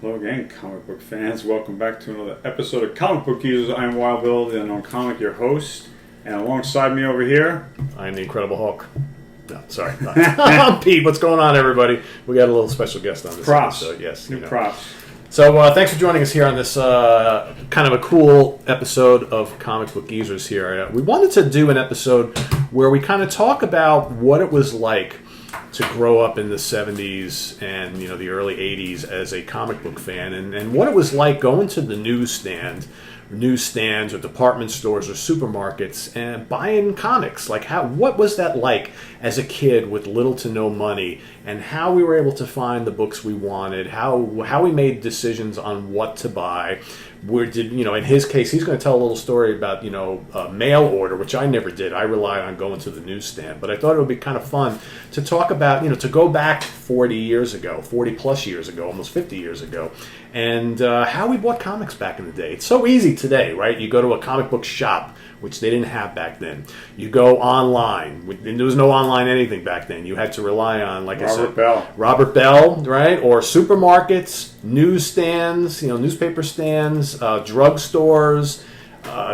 Hello again, comic book fans. Welcome back to another episode of Comic Book Users. I'm Wild Bill, the Unknown Comic, your host. And alongside me over here... I'm the Incredible Hulk. No, sorry. I'm Pete. What's going on, everybody? We got a little special guest on this episode. Yes, New props. So thanks for joining us here on this kind of a cool episode of Comic Book Users here. We wanted to do an episode where we kind of talk about what it was like to grow up in the 70s and the early 80s as a comic book fan, and what it was like going to the newsstands or department stores or supermarkets and buying comics. Like what was that like as a kid with little to no money, and how we were able to find the books we wanted, how we made decisions on what to buy. In his case, he's going to tell a little story about mail order, which I never did. I relied on going to the newsstand, but I thought it would be kind of fun to talk about to go back 40 plus years ago, almost 50 years ago, and how we bought comics back in the day. It's so easy today, right? You go to a comic book shop, which they didn't have back then. You go online. There was no online anything back then. You had to rely on, like Robert Bell, right? Or supermarkets, newsstands, newspaper stands, drugstores,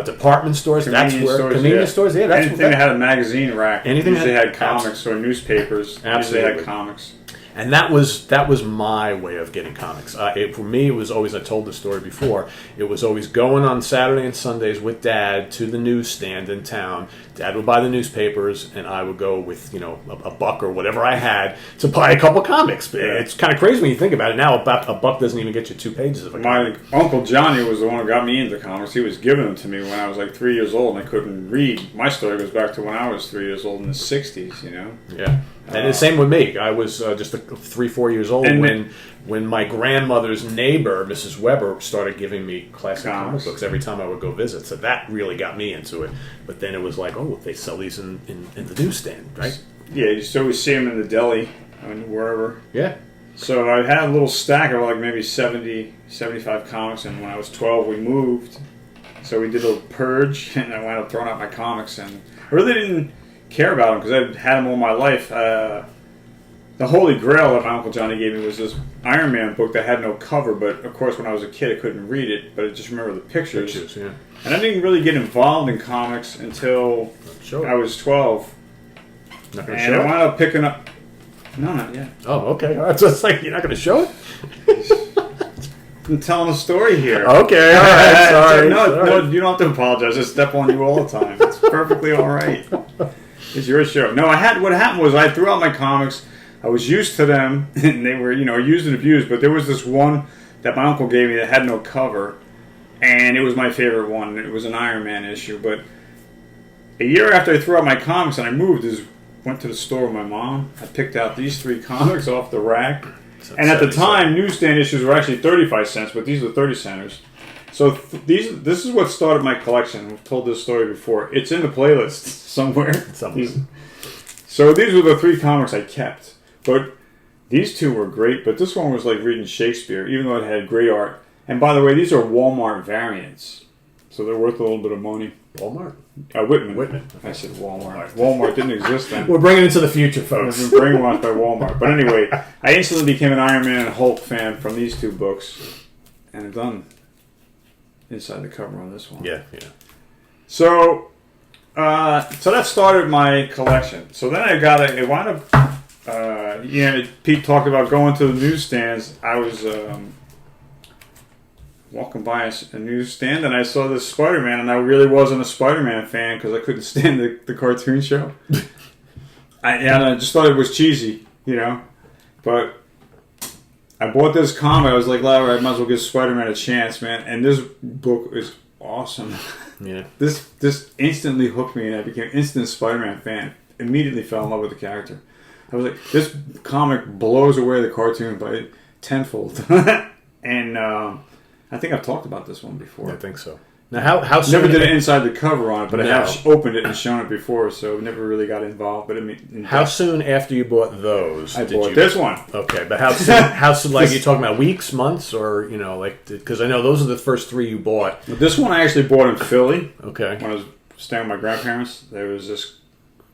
department stores. Convenience stores. Yeah, that's anything that had a magazine rack. Anything usually had comics or newspapers. Absolutely Usually had comics. And that was my way of getting comics. For me, it was always, I told the story before, it was always going on Saturday and Sundays with Dad to the newsstand in town. Dad would buy the newspapers, and I would go with a buck or whatever I had to buy a couple comics. It's kind of crazy when you think about it now. A buck doesn't even get you 2 pages of a comic. My Uncle Johnny was the one who got me into comics. He was giving them to me when I was like 3 years old, and I couldn't read. My story goes back to when I was 3 years old in the 60s, Yeah. And the same with me. I was just 3-4 years old when my grandmother's neighbor, Mrs. Weber, started giving me classic comic books every time I would go visit. So that really got me into it. But then it was like, oh, they sell these in the newsstand, right? Yeah, you just always see them in the deli, wherever. Yeah. So I had a little stack of like maybe 70, 75 comics, and when I was 12, we moved. So we did a little purge, and I wound up throwing out my comics, and I really didn't care about them because I've had them all my life. The Holy Grail that my Uncle Johnny gave me was this Iron Man book that had no cover, but of course when I was a kid I couldn't reid it, but I just remember the pictures. Yeah. And I didn't really get involved in comics until I was 12. Not gonna and show I wound up picking up... No, not yet. Oh, okay. All right. So it's like, you're not going to show it? I'm telling a story here. Okay, all right. Sorry. No, you don't have to apologize. I step on you all the time. It's perfectly all right. It's your show. No, what happened was I threw out my comics. I was used to them, and they were, used and abused, but there was this one that my uncle gave me that had no cover, and it was my favorite one. It was an Iron Man issue, but a year after I threw out my comics and I moved, went to the store with my mom. I picked out these 3 comics off the rack, and at the time, newsstand issues were actually 35 cents, but these were 30 centers. So this is what started my collection. I've told this story before. It's in the playlist somewhere. So these were the 3 comics I kept. But these 2 were great, but this one was like reading Shakespeare, even though it had great art. And by the way, these are Walmart variants. So they're worth a little bit of money. Walmart? Whitman. I said Walmart. Walmart didn't exist then. We're bringing it to the future, folks. We've been brainwashed by Walmart. But anyway, I instantly became an Iron Man and Hulk fan from these 2 books. And I'm done. Inside the cover on this one. Yeah. So that started my collection. So then it wound up, Pete talked about going to the newsstands. I was walking by a newsstand and I saw this Spider-Man, and I really wasn't a Spider-Man fan because I couldn't stand the cartoon show. I just thought it was cheesy, But I bought this comic. I was like, I might as well give Spider-Man a chance, man. And this book is awesome. Yeah. This instantly hooked me, and I became an instant Spider-Man fan. Immediately fell in love with the character. I was like, this comic blows away the cartoon by tenfold. And I think I've talked about this one before. I think so. Now, how soon... Never did it inside the cover on it, but I have opened it and shown it before, so never really got involved. But how soon after you bought those? I bought this one. Okay, but how soon? Like, you talking about weeks, months, or because I know those are the first 3 you bought. This one I actually bought in Philly. Okay. When I was staying with my grandparents, there was this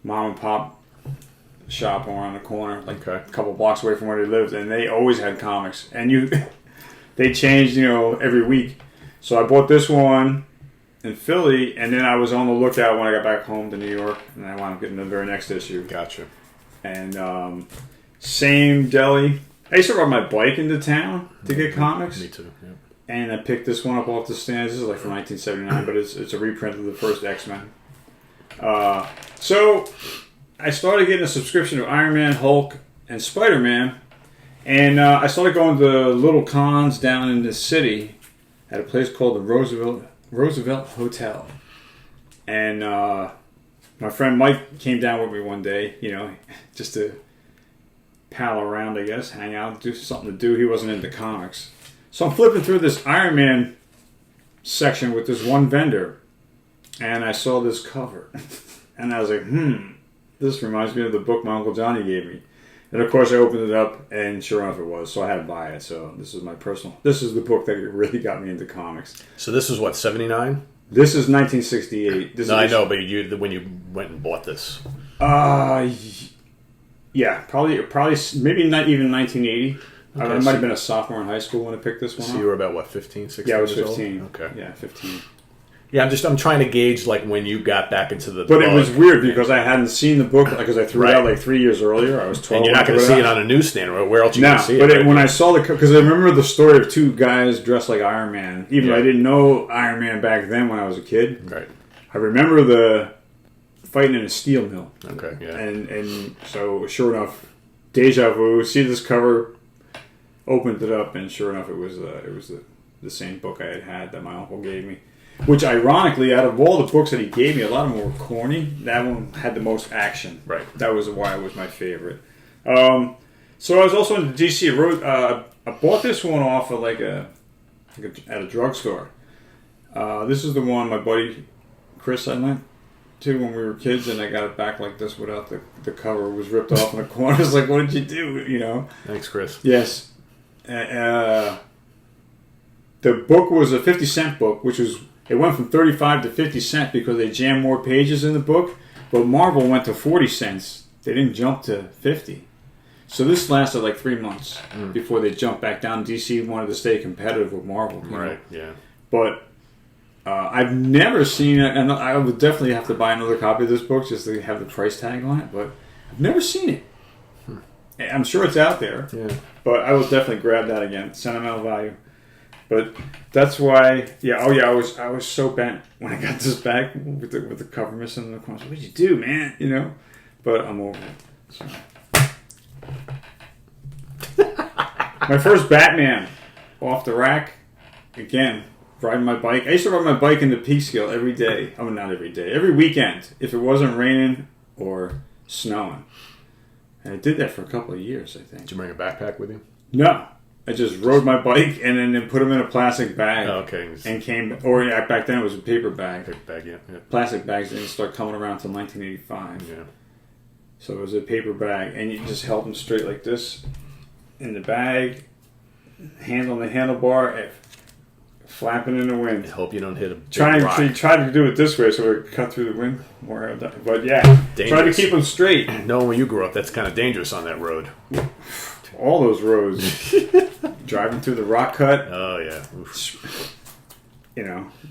mom and pop shop around the corner, a couple blocks away from where they lived, and they always had comics. And they changed, every week. So I bought this one in Philly, and then I was on the lookout when I got back home to New York, and I wound up getting the very next issue. Gotcha. And same deli. I used to ride my bike into town to get comics. Me too. Yeah. And I picked this one up off the stands. This is like from 1979, but it's a reprint of the first X-Men. So I started getting a subscription to Iron Man, Hulk, and Spider-Man. And I started going to little cons down in the city at a place called the Roosevelt Hotel. And my friend Mike came down with me one day, just to pal around, I guess, hang out, do something to do. He wasn't into comics. So I'm flipping through this Iron Man section with this one vendor. And I saw this cover. And I was like, this reminds me of the book my Uncle Johnny gave me. And of course I opened it up, and sure enough it was. So I had to buy it. So this is this is the book that really got me into comics. So this is what, 79? This is 1968. I know, but when you went and bought this. Yeah, probably maybe not even 1980. Okay, I might have been a sophomore in high school when I picked this one up. So you were about, what, 15, 16 Yeah, I was years 15. Old? Okay. Yeah, 15. Yeah, I'm trying to gauge like when you got back into the But book. it was weird because I hadn't seen the book because I threw it out like 3 years earlier. I was 12. And you're not going to see it on a newsstand. Where else you going to see it? But when I saw because I remember the story of two guys dressed like Iron Man. Even though I didn't know Iron Man back then when I was a kid. Right. I remember the fighting in a steel mill. Okay, yeah. And so sure enough, deja vu. See this cover, opened it up, and sure enough, it was the same book I had that my uncle gave me. Which, ironically, out of all the books that he gave me, a lot of them were corny. That one had the most action. Right. That was why it was my favorite. So I was also in DC. I bought this one off of at a drugstore. This is the one my buddy Chris I went to when we were kids, and I got it back like this without the cover. It was ripped off in the corner. I was like, what did you do? Thanks, Chris. Yes. The book was a 50-cent book, which was... It went from 35 to 50 cents because they jammed more pages in the book, but Marvel went to 40 cents. They didn't jump to 50. So this lasted like 3 months before they jumped back down. DC wanted to stay competitive with Marvel. Right, yeah. But I've never seen it, and I would definitely have to buy another copy of this book just to have the price tag on it, but I've never seen it. I'm sure it's out there, but I will definitely grab that again. Sentimental value. But that's why, I was so bent when I got this back with the cover missing in the corner. What did you do, man? But I'm over it. So. My first Batman off the rack, again, riding my bike. I used to ride my bike into Peekskill every day. I mean, not every day. Every weekend, if it wasn't raining or snowing. And I did that for a couple of years, I think. Did you bring a backpack with you? No. I just rode my bike and then put them in a plastic bag. Oh, okay. And back then it was a paper bag. Paper bag, yeah. Plastic bags didn't start coming around until 1985. Yeah. So it was a paper bag, and you just held them straight like this in the bag, hand on the handlebar, flapping in the wind. I hope you don't hit a big rock. Try to do it this way so it cut through the wind more. But yeah, dangerous. Try to keep them straight. Knowing when you grew up, that's kind of dangerous on that road. All those roads. Driving through the rock cut. Oh, yeah. Oof.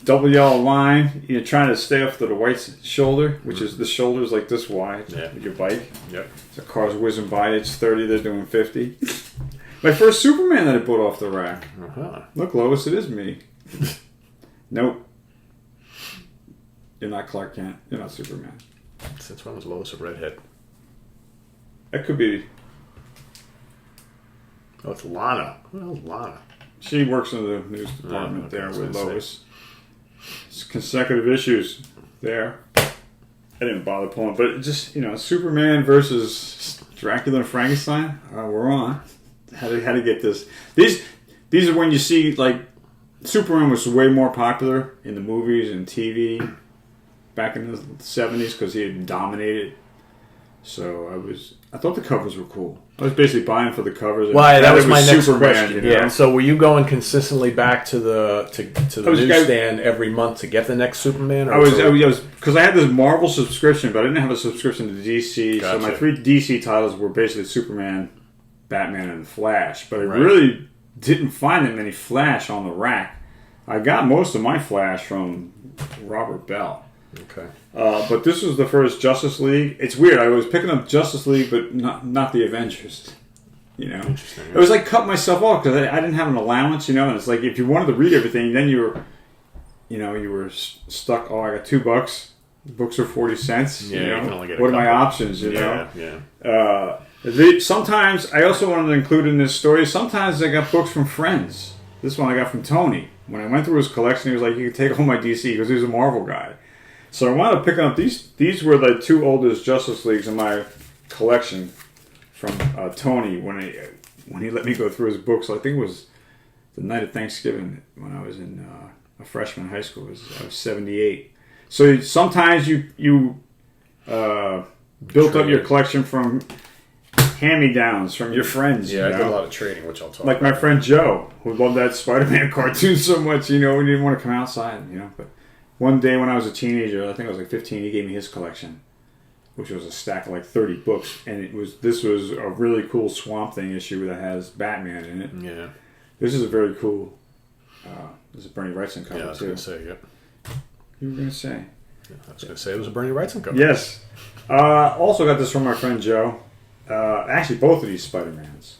Double yellow line. You're trying to stay off to the white shoulder, which is the shoulder's like this wide with your bike. Yep. The car's whizzing by. It's 30. They're doing 50. My first Superman that I bought off the rack. Uh-huh. Look, Lois, it is me. Nope. You're not Clark Kent. You're not Superman. Since when was Lois a redhead? That could be... Oh, it's Lana. Who the hell's Lana? She works in the news department there with Lois. It's consecutive issues there. I didn't bother pulling, but it just, Superman versus Dracula and Frankenstein. We're on. How to get this? These are when you see Superman was way more popular in the movies and TV back in the 70s because he had dominated. So I thought the covers were cool. I was basically buying for the covers. Why? That was my next Superman, question. Yeah. So were you going consistently back to the newsstand every month to get the next Superman? Or I was because I had this Marvel subscription, but I didn't have a subscription to DC. Gotcha. So my 3 DC titles were basically Superman, Batman, and Flash. But I really didn't find that many Flash on the rack. I got most of my Flash from Robert Bell. Okay. But this was the first Justice League. It's weird. I was picking up Justice League, but not the Avengers. You know, Interesting. it was like cut myself off because I didn't have an allowance. You know, and it's like if you wanted to read everything, then you were stuck. Oh, I got $2. Books are 40 cents. Yeah, you know? you can only get what are my options? You know. Yeah. Sometimes I also wanted to include in this story. Sometimes I got books from friends. This one I got from Tony. When I went through his collection, he was like, "You can take all my DC," because he was a Marvel guy. So I wound up picking up these. These were the 2 oldest Justice Leagues in my collection from Tony when he let me go through his books. So I think it was the night of Thanksgiving when I was in a freshman in high school. I was 78. So sometimes you built up your collection from hand-me-downs from your friends. Yeah, you know? I did a lot of trading, which I'll talk like about. my friend Joe, who loved that Spider-Man cartoon so much, you know, he didn't want to come outside, you know. But one day when I was a teenager, I think I was like 15, he gave me his collection, which was a stack of like 30 books, and this was a really cool Swamp Thing issue that has Batman in it. Yeah. This is a very cool. This is a Bernie Wrightson cover, Yeah, I was too. going to say, yep. You were going to say? Yeah, I was going to say it was a Bernie Wrightson cover. Yes. Also got this from my friend Joe. Actually, both of these Spider-Mans,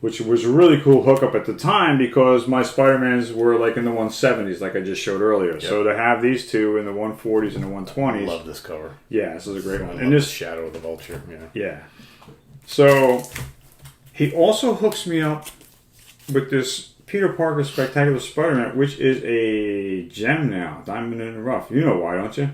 which was a really cool hookup at the time because my Spider-Mans were like in the 170s, like I just showed earlier. Yep. So to have these two in the 140s and the 120s. I love this cover. Yeah, this is a great one. And this Shadow of the Vulture. Yeah. So he also hooks me up with this Peter Parker Spectacular Spider-Man, which is a gem now, Diamond in the Rough. You know why, don't you?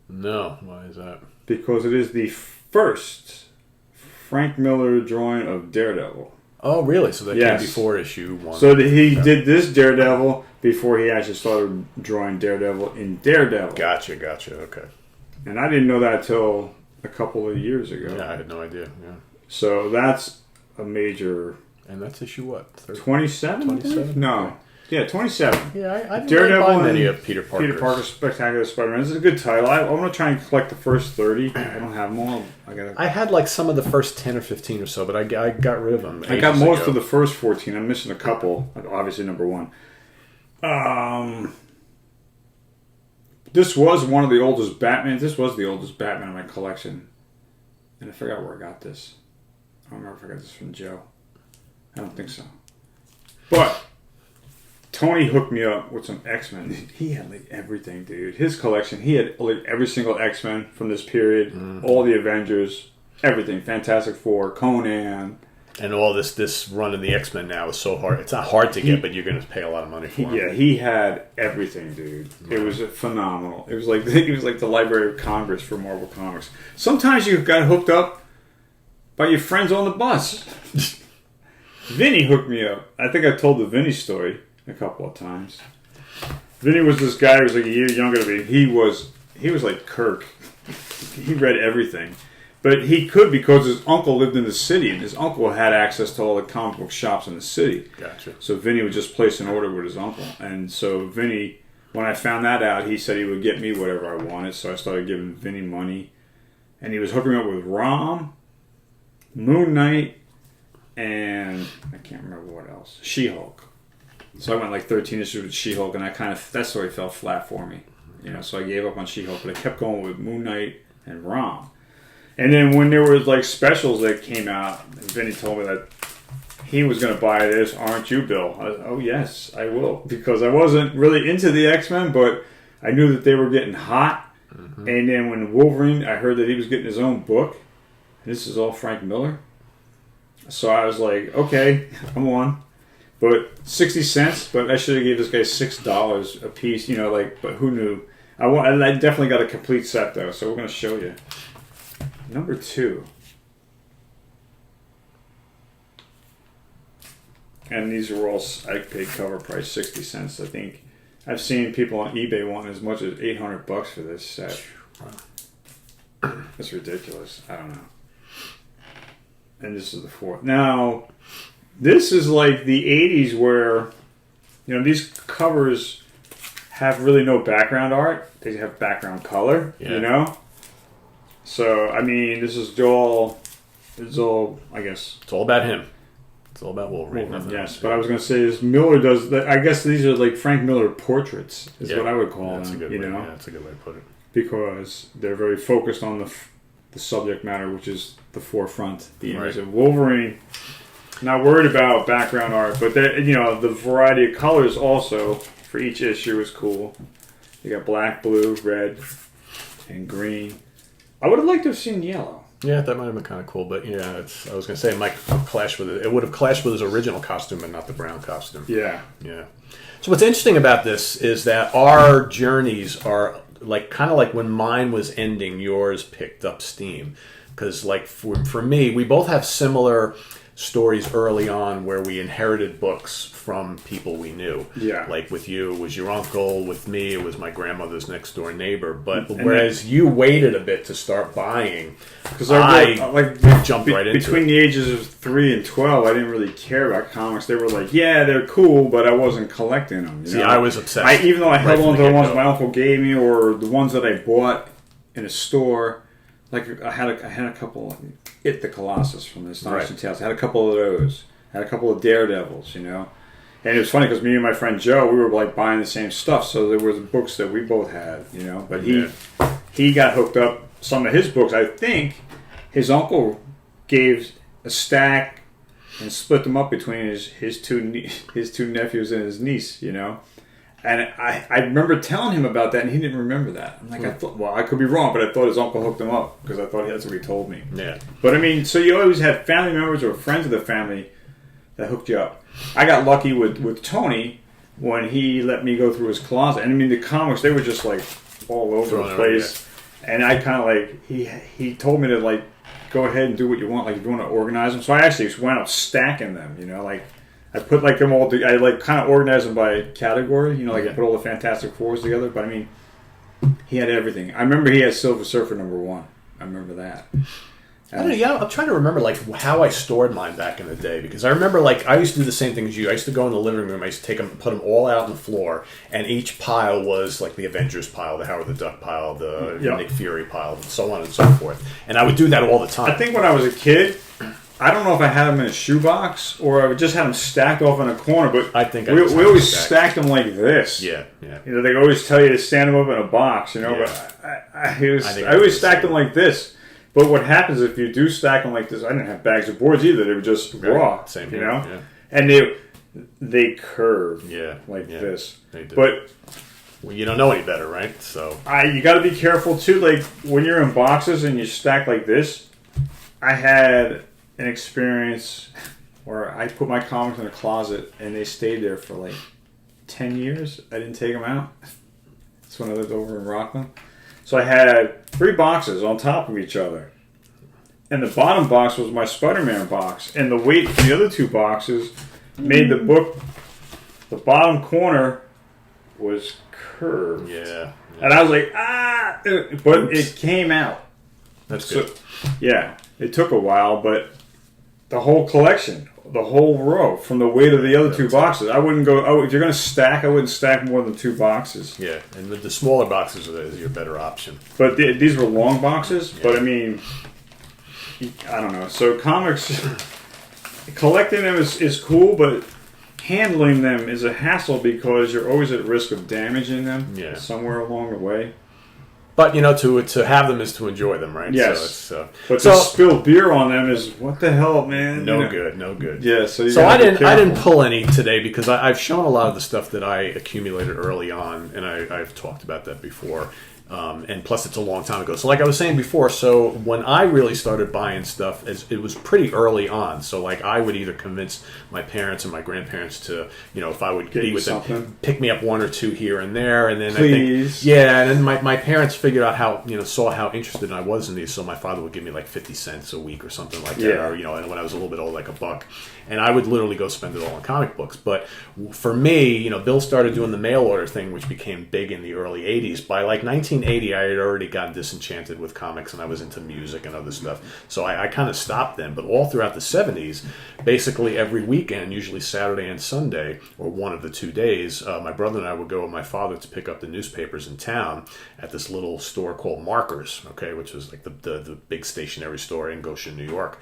No. Why is that? Because it is the first Frank Miller drawing of Daredevil. Oh, really? So that came before issue 1. So he did this Daredevil before he actually started drawing Daredevil in Daredevil. Gotcha. Okay. And I didn't know that till a couple of years ago. Yeah, I had no idea. Yeah. So that's a major... And that's issue what? 27? 27? No. Yeah, 27. Yeah, I didn't Daredevil really buy many of Peter Parker's. Peter Parker Spectacular Spider-Man. This is a good title. I want to try and collect the first 30. I don't have them all. I had like some of the first 10 or 15 or so, but I got rid of them. I got most of the first 14. I'm missing a couple. Obviously, number 1. This was one of the oldest Batman. This was the oldest Batman in my collection. And I forgot where I got this. I don't remember if I got this from Joe. I don't think so. But Tony hooked me up with some X-Men. He had like everything, dude. His collection, he had like every single X-Men from this period, all the Avengers, everything. Fantastic Four, Conan. And all this run in the X-Men now is so hard. It's not hard to get, but you're going to pay a lot of money for it. Yeah, he had everything, dude. It was phenomenal. It was like the Library of Congress for Marvel Comics. Sometimes you got hooked up by your friends on the bus. Vinny hooked me up. I think I told the Vinny story a couple of times. Vinny was this guy who was like a year younger than me. He was like Kirk. He read everything. But he could because his uncle lived in the city, and his uncle had access to all the comic book shops in the city. Gotcha. So Vinny would just place an order with his uncle. And so Vinny, when I found that out, he said he would get me whatever I wanted. So I started giving Vinny money. And he was hooking me up with Rom, Moon Knight, and I can't remember what else. She-Hulk. So I went like 13 issues with She-Hulk, and that story fell flat for me. You know, so I gave up on She-Hulk, but I kept going with Moon Knight and Rom. And then when there was like specials that came out, Vinny told me that he was going to buy this, aren't you, Bill? I was, oh yes, I will, because I wasn't really into the X-Men, but I knew that they were getting hot. Mm-hmm. And then when Wolverine, I heard that he was getting his own book. And this is all Frank Miller. So I was like, okay, I'm on. But 60 cents, but I should have gave this guy $6 a piece, you know, like, but who knew? I definitely got a complete set, though, so we're going to show you. Number 2. And these are all, I paid cover price, 60 cents, I think. I've seen people on eBay wanting as much as $800 for this set. That's ridiculous. I don't know. And this is the 4th. Now, this is like the 80s where, you know, these covers have really no background art. They have background color, you know? So, I mean, this is all, I guess. It's all about him. It's all about Wolverine. Yes, but I was going to say is Miller does. I guess these are like Frank Miller portraits, is what I would call them. Yeah, that's a good way to put it. Because they're very focused on the subject matter, which is the forefront. The image of Wolverine. Not worried about background art, but the variety of colors also for each issue is cool. You got black, blue, red, and green. I would have liked to have seen yellow. Yeah, that might have been kind of cool, but I was going to say it might clash with it. It would have clashed with his original costume and not the brown costume. Yeah. So what's interesting about this is that our journeys are kind of like when mine was ending, yours picked up steam. Because like for me, we both have similar stories early on where we inherited books from people we knew. Yeah. Like with you, it was your uncle. With me, it was my grandmother's next door neighbor. But whereas you waited a bit to start buying, because I jumped right into between the ages of 3 and 12, I didn't really care about comics. They were like, yeah, they're cool, but I wasn't collecting them. See, I was obsessed. Even though I held on to the ones my uncle gave me or the ones that I bought in a store. Like I had a couple, the Colossus from the Astonishing Tales. I had a couple of those. I had a couple of Daredevils, And it was funny because me and my friend Joe, we were like buying the same stuff. So there were books that we both had, But he got hooked up. Some of his books, I think, his uncle gave a stack and split them up between his two nephews and his niece, And I remember telling him about that, and he didn't remember that. I'm like, I thought, I could be wrong, but I thought his uncle hooked him up because I thought that's what he told me. Yeah. But I mean, so you always have family members or friends of the family that hooked you up. I got lucky with Tony when he let me go through his closet. And I mean, the comics, they were just like all over the place. And I kind of like, he told me to like, go ahead and do what you want. Like, if you want to organize them. So I actually went up stacking them, like. I put like them all. I like kind of organized them by category. I put all the Fantastic Fours together. But I mean, he had everything. I remember he had Silver Surfer #1. I remember that. I'm trying to remember like how I stored mine back in the day because I remember like I used to do the same thing as you. I used to go in the living room. I used to take them, put them all out on the floor, and each pile was like the Avengers pile, the Howard the Duck pile, the Nick Fury pile, and so on and so forth. And I would do that all the time. I think when I was a kid. I don't know if I had them in a shoebox or I just had them stacked off in a corner, but I think we always stacked them like this. Yeah. They always tell you to stand them up in a box, but I always stacked them like this. But what happens if you do stack them like this? I didn't have bags of boards either. They were just raw, Same here, yeah. And they curve like this. They do. But you don't know any better, right? So you got to be careful too. Like when you're in boxes and you stack like this, I had an experience where I put my comics in a closet and they stayed there for like 10 years. I didn't take them out. That's when I lived over in Rockland. So I had 3 boxes on top of each other. And the bottom box was my Spider-Man box. And the weight of the other 2 boxes made the book, the bottom corner was curved. Yeah. And I was like, but it came out. That's good. Yeah, it took a while, but the whole collection, the whole row, from the weight of the other 2 boxes. I wouldn't go, if you're going to stack, I wouldn't stack more than 2 boxes. Yeah, and the smaller boxes is your better option. But these were long boxes, but I mean, I don't know. So comics, collecting them is cool, but handling them is a hassle because you're always at risk of damaging them somewhere along the way. But, to have them is to enjoy them, right? Yes. So but to spill beer on them is, what the hell, man? No good. Yeah, so I didn't pull any today because I've shown a lot of the stuff that I accumulated early on, and I've talked about that before. And plus, it's a long time ago. So like I was saying before, so when I really started buying stuff, it was pretty early on. So like I would either convince my parents and my grandparents to, if I would be with them, pick me up 1 or 2 here and there. And then Please. and then my parents figured out how, saw how interested I was in these. So my father would give me like 50 cents a week or something like that. Or, and when I was a little bit old, like $1. And I would literally go spend it all on comic books. But for me, Bill started doing the mail order thing, which became big in the early 80s. By like 1980, I had already gotten disenchanted with comics and I was into music and other stuff. So I kind of stopped then. But all throughout the 70s, basically every weekend, usually Saturday and Sunday, or one of the 2 days, my brother and I would go with my father to pick up the newspapers in town at this little store called Markers, which was like the big stationery store in Goshen, New York.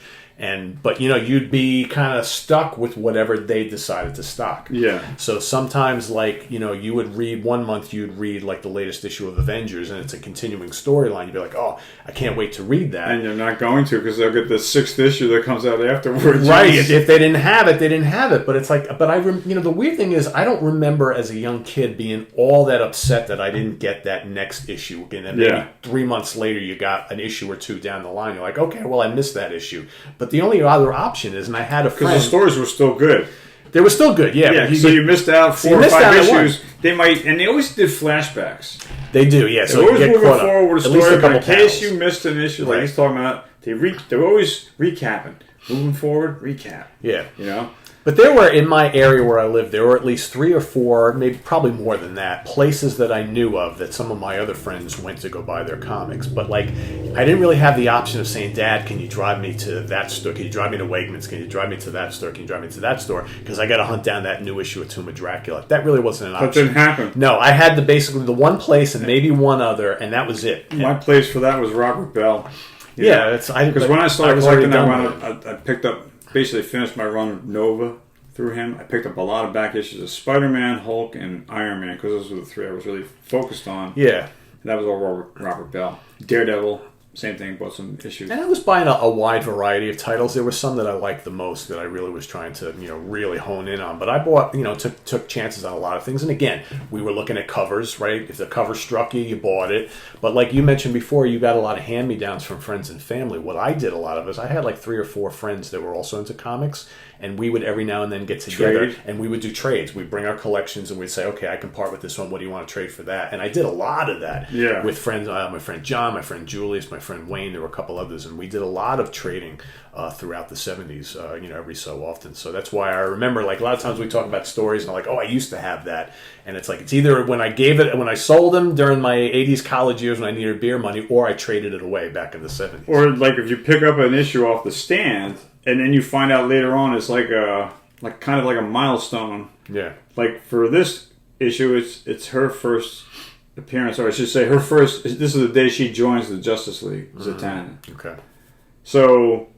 But you'd be kind of stuck with whatever they decided to stock. Yeah. So sometimes, like, you would read one month, you'd read like the latest issue of Avengers, and it's a continuing storyline. You'd be like, oh, I can't wait to read that. And you're not going to, because they'll get the 6th issue that comes out afterwards. Right. If they didn't have it, they didn't have it. But it's like, the weird thing is, I don't remember as a young kid being all that upset that I didn't get that next issue. And then maybe 3 months later, you got an issue or two down the line. You're like, okay, well, I missed that issue. But the only other option is, and I had a friend... Because the stories were still good. They were still good, yeah. Yeah, so you missed out 4 or 5 issues. They might... And they always did flashbacks. They do, yeah. So always moving forward with a story, but in case panels. you missed an issue, like he's talking about, they're always recapping. Moving forward, recap. Yeah. But there were, in my area where I lived, there were at least 3 or 4, maybe probably more than that, places that I knew of that some of my other friends went to go buy their comics. But, like, I didn't really have the option of saying, Dad, can you drive me to that store? Can you drive me to Wegmans? Can you drive me to that store? Can you drive me to that store? Because I got to hunt down that new issue of Tomb of Dracula. That really wasn't an option. That didn't happen. No, I had basically the one place and maybe one other, and that was it. My place for that was Robert Bell. Because when I started collecting that run, I picked up, basically finished my run of Nova through him. I picked up a lot of back issues of Spider-Man, Hulk, and Iron Man, because those were the 3 I was really focused on. Yeah. And that was all Robert Bell. Daredevil, same thing, bought some issues. And I was buying a wide variety of titles. There were some that I liked the most that I really was trying to, really hone in on. But I bought, took chances on a lot of things. And again, we were looking at covers, right? If the cover struck you, you bought it. But like you mentioned before, you got a lot of hand-me-downs from friends and family. What I did a lot of is I had like 3 or 4 friends that were also into comics. And we would every now and then get together and we would do trades. We'd bring our collections and we'd say, okay, I can part with this one. What do you want to trade for that? And I did a lot of that with friends. My friend John, my friend Julius, my friend Wayne. There were a couple others. And we did a lot of trading throughout the 70s, every so often. So that's why I remember, like, a lot of times we talk about stories and I'm like, oh, I used to have that. And it's like, it's either when I sold them during my 80s college years when I needed beer money, or I traded it away back in the 70s. Or like if you pick up an issue off the stand... And then you find out later on it's like kind of like a milestone. Yeah. Like for this issue, it's her first appearance, or I should say her first. This is the day she joins the Justice League, Zatanna. Okay. So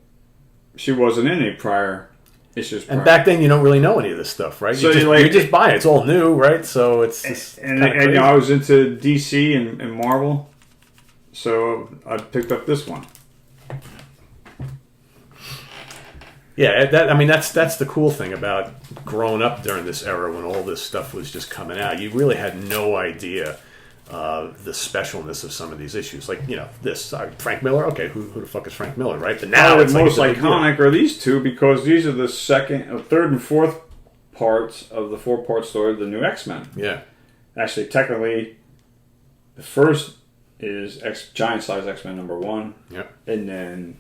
she wasn't in any prior issues. And back then, you don't really know any of this stuff, right? So you're just buying it. It's all new, right? So it's just and I was into DC and Marvel, so I picked up this one. Yeah, that's the cool thing about growing up during this era when all this stuff was just coming out. You really had no idea the specialness of some of these issues. Like, Frank Miller. Okay, who the fuck is Frank Miller, right? But now it's most iconic are these two, because these are the third and fourth parts of the 4-part story of the new X-Men. Yeah. Actually, technically, the first is Giant Size X-Men #1. Yep. And then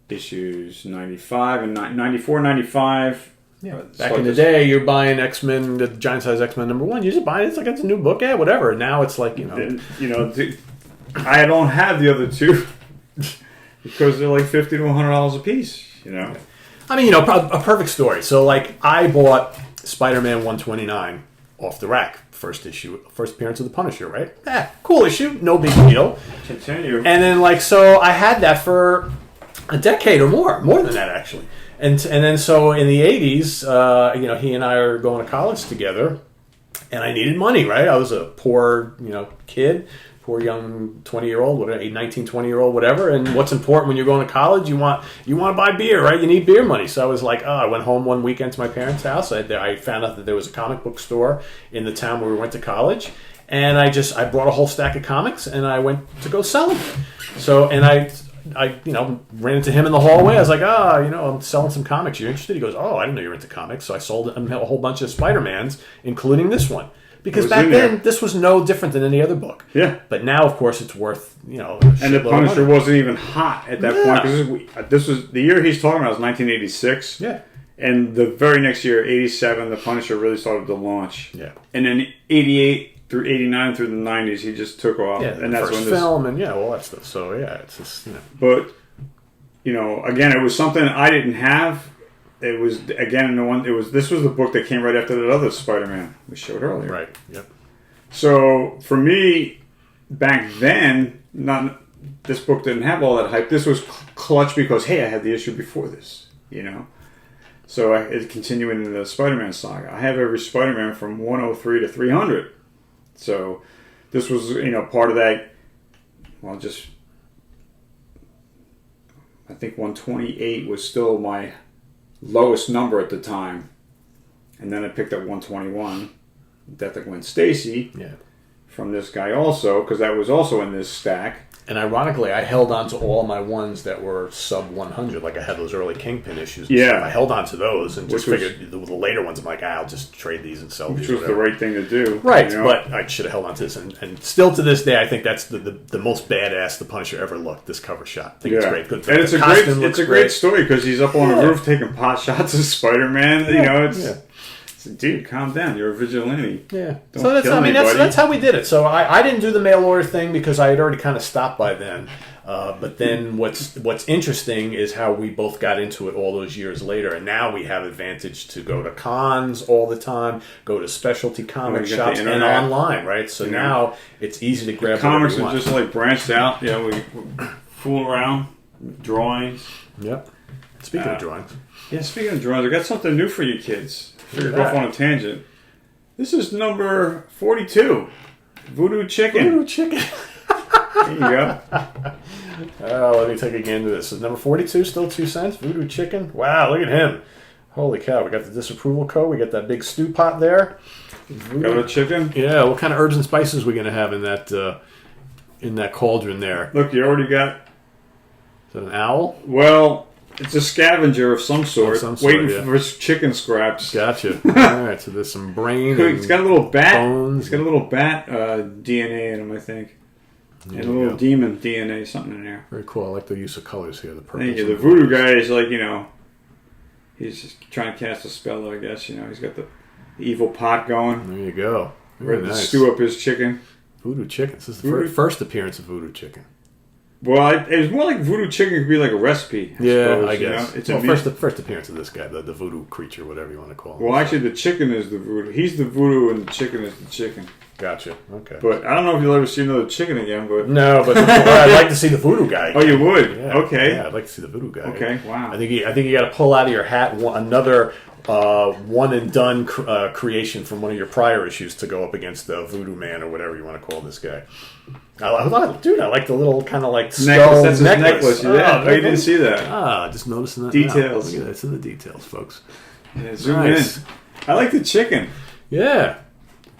issues 95 and 94, 95. Yeah. Back in the day, you're buying X-Men, the Giant Size X-Men #1. You're just buying it. It's like, it's a new book, whatever. And now it's like, I don't have the other two because they're like $50 to $100 a piece. I mean, a perfect story. So, like, I bought Spider-Man 129 off the rack. First appearance of the Punisher, right? Cool issue, no big deal. Continue. And then, so I had that for a decade or more than that, actually. And then so in the 80s, he and I are going to college together, and I needed money, right? I was a poor, kid, poor young 20-year-old, whatever, 19, 20-year-old, whatever. And what's important when you're going to college? You want to buy beer, right? You need beer money. So I was like, I went home one weekend to my parents' house. I found out that there was a comic book store in the town where we went to college. And I brought a whole stack of comics, and I went to go sell them. So, and I ran into him in the hallway. I was like, I'm selling some comics. You interested? He goes, I didn't know you were into comics. So I sold him a whole bunch of Spider-Mans, including this one. Because back then, this was no different than any other book. Yeah. But now, of course, it's worth, And the Punisher wasn't even hot at that point. Because this was, the year he's talking about was 1986. Yeah. And the very next year, 87, the Punisher really started to launch. Yeah. And then 88 through 89 through the 90s, he just took off. Yeah, and that's first when film and all that stuff. So it's just But again, it was something I didn't have. It was this was the book that came right after that other Spider-Man we showed earlier. Right. Yep. So for me, back then, not this book didn't have all that hype. This was clutch because, hey, I had the issue before this, you know. So it's continuing into the Spider-Man saga. I have every Spider-Man from 103 to 300. So this was, you know, part of that. Well, just I think 128 was still my lowest number at the time, and then I picked up 121, Death of Gwen Stacy, from this guy also, because that was also in this stack. And ironically, I held on to all my ones that were sub 100. Like I had those early Kingpin issues. And stuff. I held on to those and just figured the later ones, I'm like, I'll just trade these and sell these. Which was the right thing to do. Right, you know? But I should have held on to this. And still to this day, I think that's the most badass the Punisher ever looked, this cover shot. I think it's great. Good. And it's a great story because he's up on a roof taking pot shots of Spider-Man. You know, it's... Dude, calm down. You're a vigilante. Yeah. So that's how we did it. So I didn't do the mail order thing because I had already kind of stopped by then. But then what's interesting is how we both got into it all those years later, and now we have advantage to go to cons all the time, go to specialty comic shops, and online, right? So now it's easy to grab. Comics are just like branched out. Yeah, we fool around, drawings. Yep. Speaking of drawings. Yeah, speaking of drawings, I got something new for you kids. Figured off on a tangent. This is number 42. Voodoo Chicken. Voodoo Chicken. There you go. Let me take a gander at this. Is number 42 still 2 cents? Voodoo Chicken. Wow, look at him. Holy cow. We got the disapproval code. We got that big stew pot there. Got a chicken? Yeah, what kind of herbs and spices are we going to have in that cauldron there? Look, you already got... Is that an owl? Well... It's a scavenger of some sort, waiting for chicken scraps. Gotcha. All right, so there's some brain. It's got a little bat. Bones. It's got a little bat DNA in them, I think, and a little demon DNA, something in there. Very cool. I like the use of colors here. The purple. Thank you. The voodoo guy is like, you know, he's just trying to cast a spell. I guess, you know, he's got the evil pot going. There you go. Ready to stew up his chicken. Voodoo Chicken. This is the first appearance of Voodoo Chicken. Well, it was more like Voodoo Chicken could be like a recipe. I guess. You know? It's first appearance of this guy, the voodoo creature, whatever you want to call him. Well, actually, the chicken is the voodoo. He's the voodoo, and the chicken is the chicken. Gotcha. Okay. But I don't know if you'll ever see another chicken again. But no, but I'd like to see the voodoo guy again. Oh, you would? Yeah. Okay. Yeah, I'd like to see the voodoo guy. Okay. Wow. I think you got to pull out of your hat another one and done creation from one of your prior issues to go up against the Voodoo Man or whatever you want to call this guy. I like the little kind of like skull necklace. That's his necklace. Yeah, you didn't see that. Just noticing that. Details. Look at that. It's in the details, folks. Yeah, zoom in. I like the chicken. Yeah.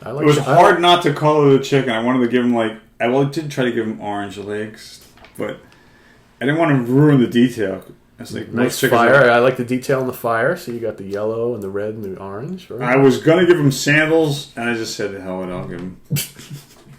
It was hard not to call it a chicken. I wanted to give him I did try to give him orange legs, but I didn't want to ruin the detail. It's like nice fire. I like the detail in the fire. So you got the yellow and the red and the orange. Right? I was gonna give him sandals, and I just said, "Hell with it, I'll give him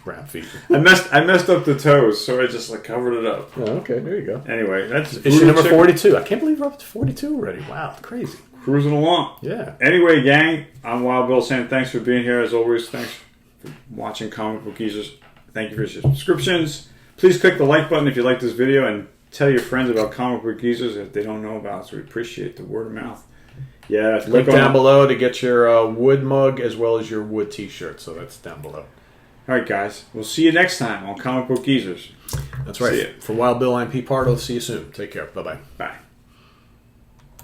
brown feet." I messed up the toes, so I just covered it up. Oh, okay, there you go. Anyway, that's issue number 42. I can't believe we're up to 42 already. Wow, crazy. Cruising along. Yeah. Anyway, gang, I'm Wild Bill saying thanks for being here as always. Thanks for watching Comic Book Geezers. Thank you for your subscriptions. Please click the like button if you like this video and tell your friends about Comic Book Geezers if they don't know about us. We appreciate the word of mouth. Yeah. Link down below to get your wood mug as well as your wood t-shirt. So that's down below. All right, guys. We'll see you next time on Comic Book Geezers. That's right. For Wild Bill, I'm Pete Pardo. See you soon. Take care. Bye-bye. Bye.